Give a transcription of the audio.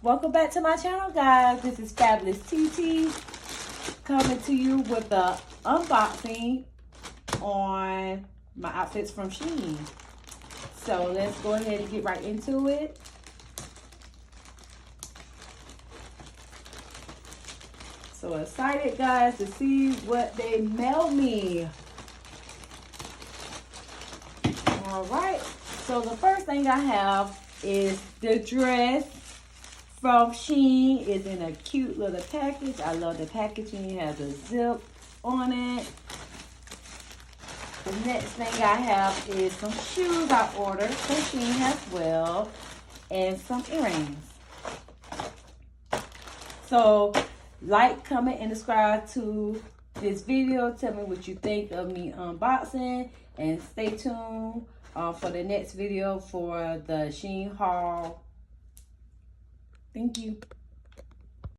Welcome back to my channel, guys. This is Fabulous TT coming to you with the unboxing on my outfits from SHEIN. So let's go ahead and get right into it. So excited, guys, to see what they mailed me. All right, so the first thing I have is the dress from SHEIN. It's in a cute little package. I love the packaging. It has a zip on it. The next thing I have is some shoes I ordered from SHEIN as well, and some earrings. So like, comment, and subscribe to this video. Tell me what you think of me unboxing, and stay tuned for the next video for the SHEIN haul. Thank you.